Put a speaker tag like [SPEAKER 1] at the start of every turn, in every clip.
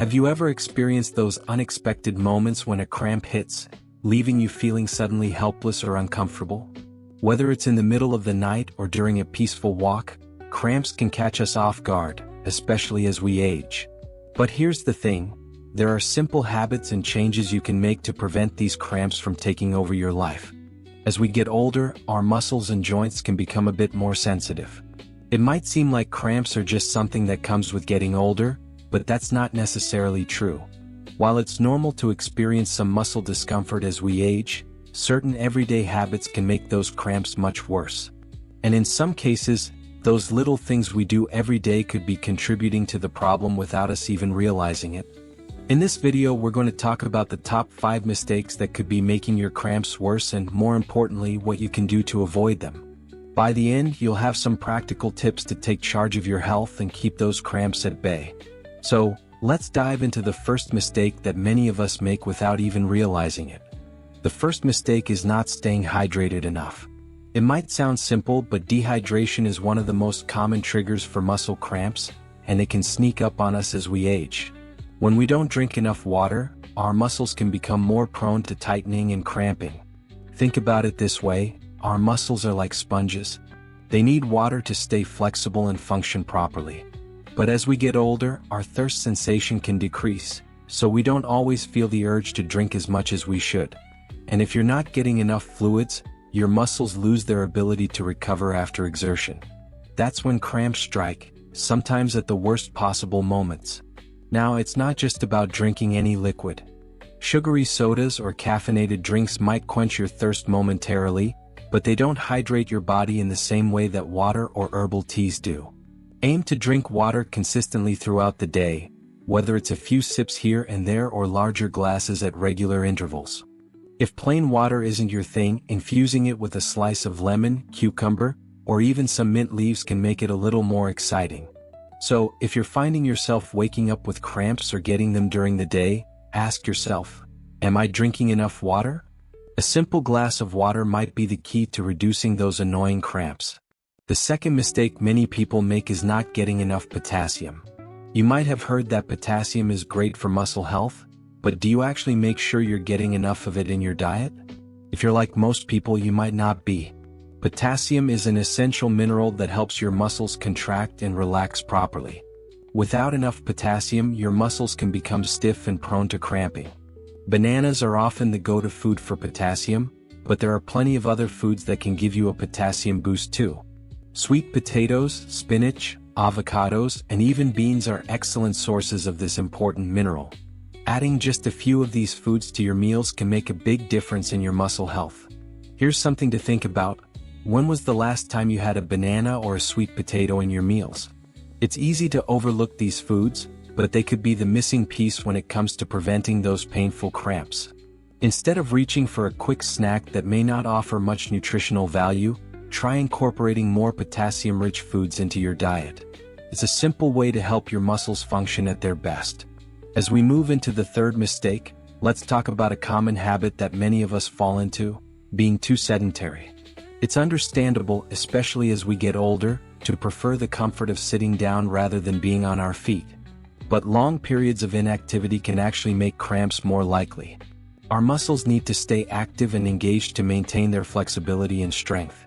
[SPEAKER 1] Have you ever experienced those unexpected moments when a cramp hits, leaving you feeling suddenly helpless or uncomfortable? Whether it's in the middle of the night or during a peaceful walk, cramps can catch us off guard, especially as we age. But here's the thing, there are simple habits and changes you can make to prevent these cramps from taking over your life. As we get older, our muscles and joints can become a bit more sensitive. It might seem like cramps are just something that comes with getting older, but that's not necessarily true. While it's normal to experience some muscle discomfort as we age, certain everyday habits can make those cramps much worse. And in some cases, those little things we do every day could be contributing to the problem without us even realizing it. In this video, we're going to talk about the top 5 mistakes that could be making your cramps worse and, more importantly, what you can do to avoid them. By the end, you'll have some practical tips to take charge of your health and keep those cramps at bay. So, let's dive into the first mistake that many of us make without even realizing it. The first mistake is not staying hydrated enough. It might sound simple, but dehydration is one of the most common triggers for muscle cramps, and it can sneak up on us as we age. When we don't drink enough water, our muscles can become more prone to tightening and cramping. Think about it this way, our muscles are like sponges. They need water to stay flexible and function properly. But as we get older, our thirst sensation can decrease, so we don't always feel the urge to drink as much as we should. And if you're not getting enough fluids, your muscles lose their ability to recover after exertion. That's when cramps strike, sometimes at the worst possible moments. Now, it's not just about drinking any liquid. Sugary sodas or caffeinated drinks might quench your thirst momentarily, but they don't hydrate your body in the same way that water or herbal teas do. Aim to drink water consistently throughout the day, whether it's a few sips here and there or larger glasses at regular intervals. If plain water isn't your thing, infusing it with a slice of lemon, cucumber, or even some mint leaves can make it a little more exciting. So, if you're finding yourself waking up with cramps or getting them during the day, ask yourself, am I drinking enough water? A simple glass of water might be the key to reducing those annoying cramps. The second mistake many people make is not getting enough potassium. You might have heard that potassium is great for muscle health, but do you actually make sure you're getting enough of it in your diet? If you're like most people, you might not be. Potassium is an essential mineral that helps your muscles contract and relax properly. Without enough potassium, your muscles can become stiff and prone to cramping. Bananas are often the go-to food for potassium, but there are plenty of other foods that can give you a potassium boost too. Sweet potatoes, spinach, avocados, and even beans are excellent sources of this important mineral. Adding just a few of these foods to your meals can make a big difference in your muscle health. Here's something to think about. When was the last time you had a banana or a sweet potato in your meals? It's easy to overlook these foods, but they could be the missing piece when it comes to preventing those painful cramps. Instead of reaching for a quick snack that may not offer much nutritional value, try incorporating more potassium-rich foods into your diet. It's a simple way to help your muscles function at their best. As we move into the third mistake, let's talk about a common habit that many of us fall into, being too sedentary. It's understandable, especially as we get older, to prefer the comfort of sitting down rather than being on our feet. But long periods of inactivity can actually make cramps more likely. Our muscles need to stay active and engaged to maintain their flexibility and strength.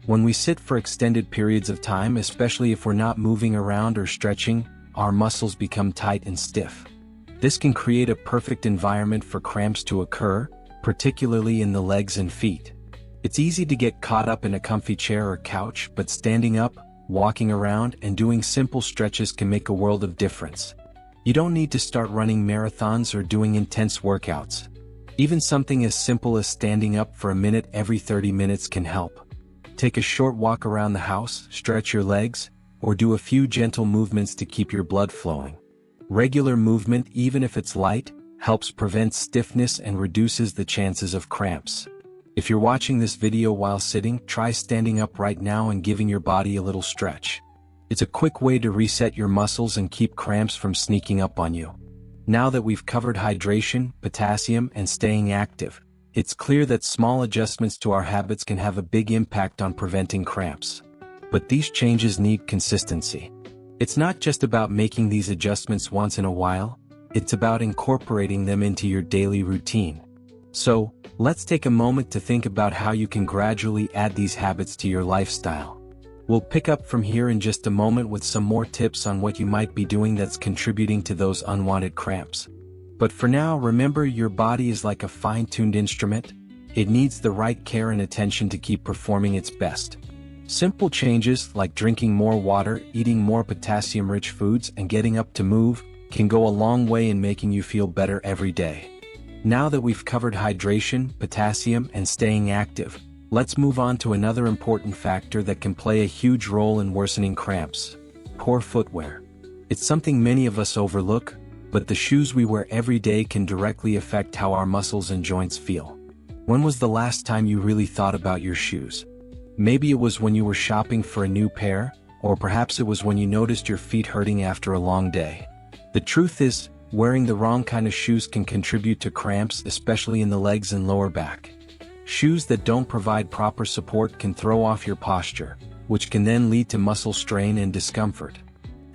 [SPEAKER 1] When we sit for extended periods of time, especially if we're not moving around or stretching, our muscles become tight and stiff. This can create a perfect environment for cramps to occur, particularly in the legs and feet. It's easy to get caught up in a comfy chair or couch, but standing up, walking around, and doing simple stretches can make a world of difference. You don't need to start running marathons or doing intense workouts. Even something as simple as standing up for a minute every 30 minutes can help. Take a short walk around the house, stretch your legs, or do a few gentle movements to keep your blood flowing. Regular movement, even if it's light, helps prevent stiffness and reduces the chances of cramps. If you're watching this video while sitting, try standing up right now and giving your body a little stretch. It's a quick way to reset your muscles and keep cramps from sneaking up on you. Now that we've covered hydration, potassium, and staying active, it's clear that small adjustments to our habits can have a big impact on preventing cramps. But these changes need consistency. It's not just about making these adjustments once in a while. it's about incorporating them into your daily routine. So, let's take a moment to think about how you can gradually add these habits to your lifestyle. We'll pick up from here in just a moment with some more tips on what you might be doing that's contributing to those unwanted cramps. But for now, remember, your body is like a fine-tuned instrument. It needs the right care and attention to keep performing its best. Simple changes like drinking more water, eating more potassium-rich foods, and getting up to move can go a long way in making you feel better every day. Now that we've covered hydration, potassium, and staying active, let's move on to another important factor that can play a huge role in worsening cramps: poor footwear. It's something many of us overlook, but the shoes we wear every day can directly affect how our muscles and joints feel. When was the last time you really thought about your shoes? Maybe it was when you were shopping for a new pair, or perhaps it was when you noticed your feet hurting after a long day. The truth is, wearing the wrong kind of shoes can contribute to cramps, especially in the legs and lower back. Shoes that don't provide proper support can throw off your posture, which can then lead to muscle strain and discomfort.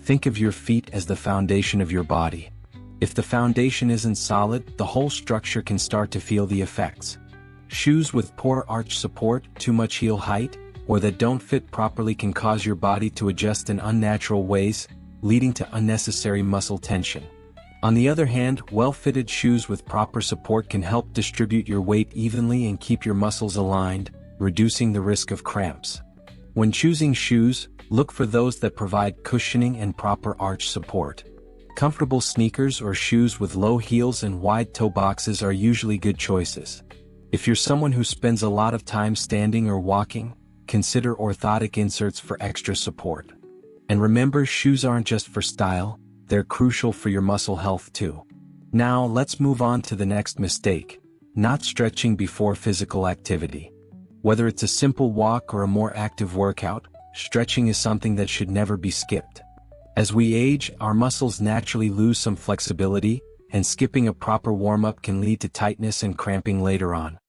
[SPEAKER 1] Think of your feet as the foundation of your body. If the foundation isn't solid, the whole structure can start to feel the effects. Shoes with poor arch support, too much heel height, or that don't fit properly can cause your body to adjust in unnatural ways, leading to unnecessary muscle tension. On the other hand, well-fitted shoes with proper support can help distribute your weight evenly and keep your muscles aligned, reducing the risk of cramps. When choosing shoes, look for those that provide cushioning and proper arch support. Comfortable sneakers or shoes with low heels and wide toe boxes are usually good choices. If you're someone who spends a lot of time standing or walking, consider orthotic inserts for extra support. And remember, shoes aren't just for style, they're crucial for your muscle health too. Now let's move on to the next mistake: not stretching before physical activity. Whether it's a simple walk or a more active workout, stretching is something that should never be skipped. As we age, our muscles naturally lose some flexibility, and skipping a proper warm-up can lead to tightness and cramping later on.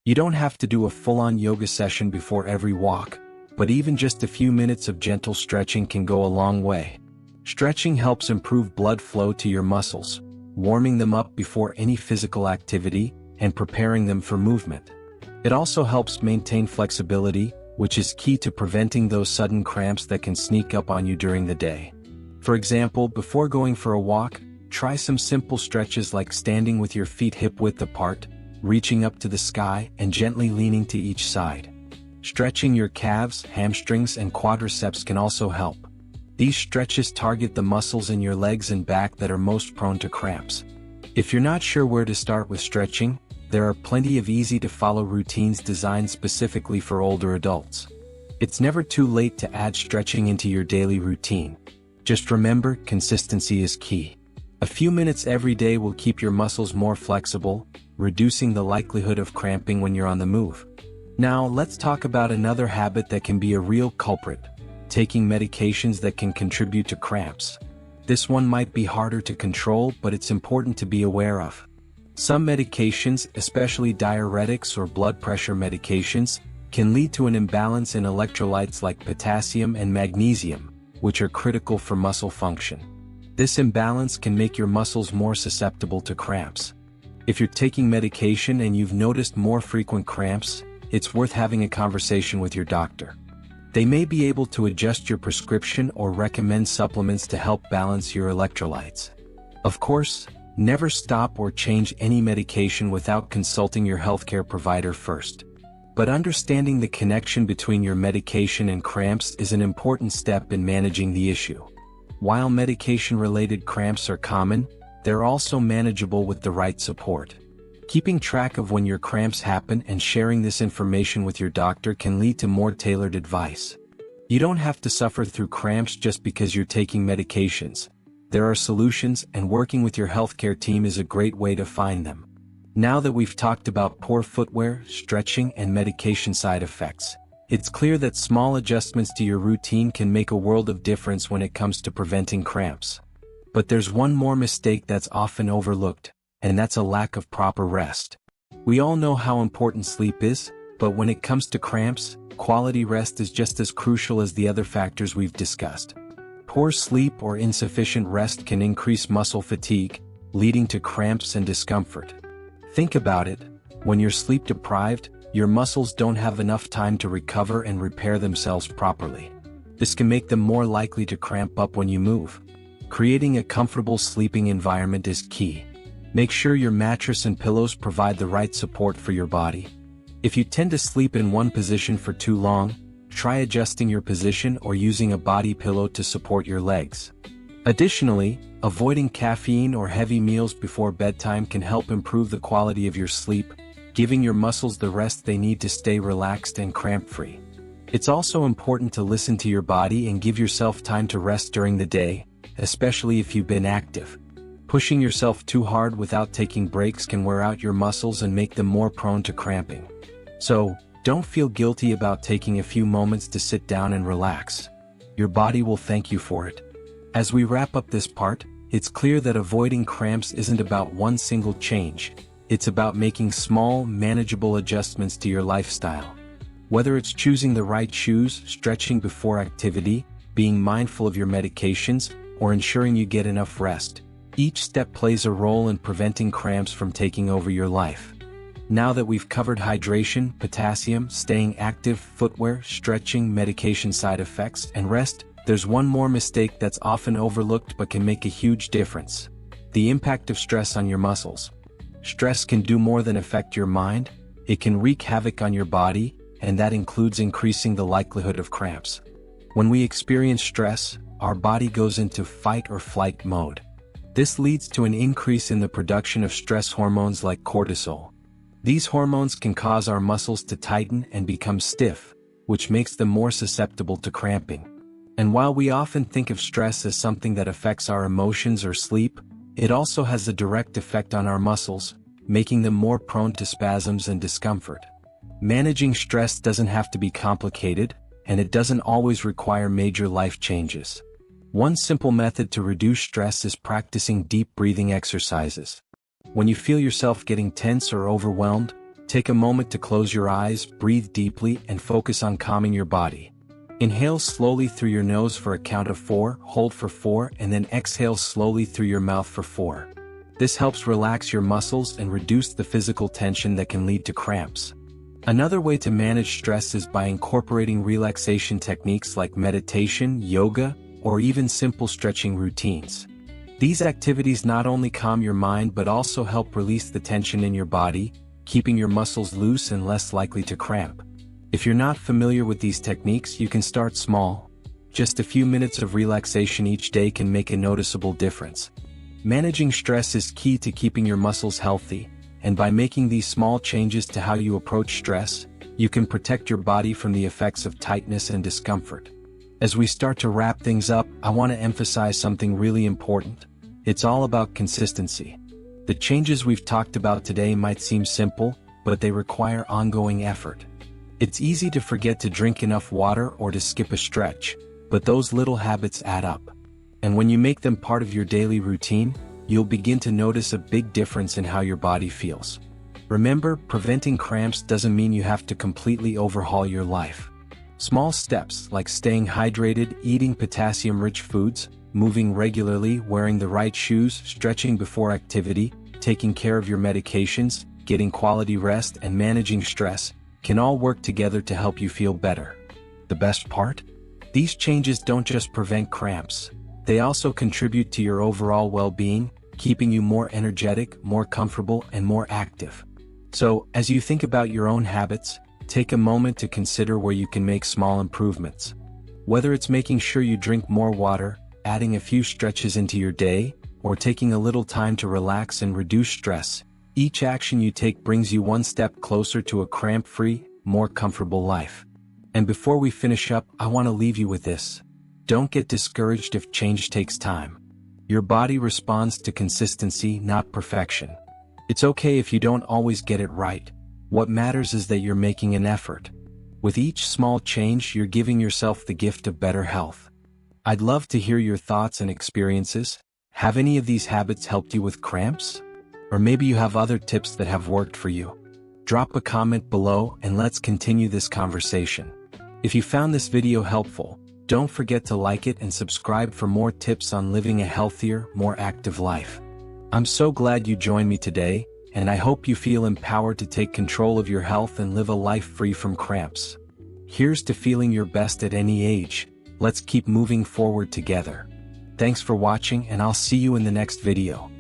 [SPEAKER 1] You don't have to do a full-on yoga session before every walk, but even just a few minutes of gentle stretching can go a long way. Stretching helps improve blood flow to your muscles, warming them up before any physical activity, and preparing them for movement. It also helps maintain flexibility, which is key to preventing those sudden cramps that can sneak up on you during the day. For example, before going for a walk, try some simple stretches like standing with your feet hip-width apart, reaching up to the sky, and gently leaning to each side. Stretching your calves, hamstrings, and quadriceps can also help. These stretches target the muscles in your legs and back that are most prone to cramps. If you're not sure where to start with stretching, there are plenty of easy-to-follow routines designed specifically for older adults. It's never too late to add stretching into your daily routine. Just remember, consistency is key. A few minutes every day will keep your muscles more flexible, reducing the likelihood of cramping when you're on the move. Now, let's talk about another habit that can be a real culprit: taking medications that can contribute to cramps. This one might be harder to control, but it's important to be aware of. Some medications, especially diuretics or blood pressure medications, can lead to an imbalance in electrolytes like potassium and magnesium, which are critical for muscle function. This imbalance can make your muscles more susceptible to cramps. If you're taking medication and you've noticed more frequent cramps, it's worth having a conversation with your doctor. They may be able to adjust your prescription or recommend supplements to help balance your electrolytes. Of course, never stop or change any medication without consulting your healthcare provider first. But understanding the connection between your medication and cramps is an important step in managing the issue. While medication-related cramps are common, they're also manageable with the right support. Keeping track of when your cramps happen and sharing this information with your doctor can lead to more tailored advice. You don't have to suffer through cramps just because you're taking medications. There are solutions, and working with your healthcare team is a great way to find them. Now that we've talked about poor footwear, stretching, and medication side effects, it's clear that small adjustments to your routine can make a world of difference when it comes to preventing cramps. But there's one more mistake that's often overlooked, and that's a lack of proper rest. We all know how important sleep is, but when it comes to cramps, quality rest is just as crucial as the other factors we've discussed. Poor sleep or insufficient rest can increase muscle fatigue, leading to cramps and discomfort. Think about it. When you're sleep deprived, your muscles don't have enough time to recover and repair themselves properly. This can make them more likely to cramp up when you move. Creating a comfortable sleeping environment is key. Make sure your mattress and pillows provide the right support for your body. If you tend to sleep in one position for too long, try adjusting your position or using a body pillow to support your legs. Additionally, avoiding caffeine or heavy meals before bedtime can help improve the quality of your sleep, giving your muscles the rest they need to stay relaxed and cramp-free. It's also important to listen to your body and give yourself time to rest during the day, especially if you've been active. Pushing yourself too hard without taking breaks can wear out your muscles and make them more prone to cramping. So, don't feel guilty about taking a few moments to sit down and relax. Your body will thank you for it. As we wrap up this part, it's clear that avoiding cramps isn't about one single change. It's about making small, manageable adjustments to your lifestyle. Whether it's choosing the right shoes, stretching before activity, being mindful of your medications, or ensuring you get enough rest, each step plays a role in preventing cramps from taking over your life. Now that we've covered hydration, potassium, staying active, footwear, stretching, medication side effects, and rest, there's one more mistake that's often overlooked but can make a huge difference: the impact of stress on your muscles. Stress can do more than affect your mind. It can wreak havoc on your body, and that includes increasing the likelihood of cramps. When we experience stress, our body goes into fight or flight mode. This leads to an increase in the production of stress hormones like cortisol. These hormones can cause our muscles to tighten and become stiff, which makes them more susceptible to cramping. And while we often think of stress as something that affects our emotions or sleep, it also has a direct effect on our muscles, making them more prone to spasms and discomfort. Managing stress doesn't have to be complicated, and it doesn't always require major life changes. One simple method to reduce stress is practicing deep breathing exercises. When you feel yourself getting tense or overwhelmed, take a moment to close your eyes, breathe deeply, and focus on calming your body. Inhale slowly through your nose for a count of 4, hold for 4, and then exhale slowly through your mouth for 4. This helps relax your muscles and reduce the physical tension that can lead to cramps. Another way to manage stress is by incorporating relaxation techniques like meditation, yoga, or even simple stretching routines. These activities not only calm your mind but also help release the tension in your body, keeping your muscles loose and less likely to cramp. If you're not familiar with these techniques, you can start small. Just a few minutes of relaxation each day can make a noticeable difference. Managing stress is key to keeping your muscles healthy, and by making these small changes to how you approach stress, you can protect your body from the effects of tightness and discomfort. As we start to wrap things up, I want to emphasize something really important. It's all about consistency. The changes we've talked about today might seem simple, but they require ongoing effort. It's easy to forget to drink enough water or to skip a stretch, but those little habits add up. And when you make them part of your daily routine, you'll begin to notice a big difference in how your body feels. Remember, preventing cramps doesn't mean you have to completely overhaul your life. Small steps like staying hydrated, eating potassium-rich foods, moving regularly, wearing the right shoes, stretching before activity, taking care of your medications, getting quality rest, and managing stress can all work together to help you feel better. The best part? These changes don't just prevent cramps. They also contribute to your overall well-being, keeping you more energetic, more comfortable, and more active. So, as you think about your own habits, take a moment to consider where you can make small improvements. Whether it's making sure you drink more water, adding a few stretches into your day, or taking a little time to relax and reduce stress, each action you take brings you one step closer to a cramp-free, more comfortable life. And before we finish up, I want to leave you with this. Don't get discouraged if change takes time. Your body responds to consistency, not perfection. It's okay if you don't always get it right. What matters is that you're making an effort. With each small change, you're giving yourself the gift of better health. I'd love to hear your thoughts and experiences. Have any of these habits helped you with cramps? Or maybe you have other tips that have worked for you. Drop a comment below and let's continue this conversation. If you found this video helpful, don't forget to like it and subscribe for more tips on living a healthier, more active life. I'm so glad you joined me today, and I hope you feel empowered to take control of your health and live a life free from cramps. Here's to feeling your best at any age. Let's keep moving forward together. Thanks for watching, and I'll see you in the next video.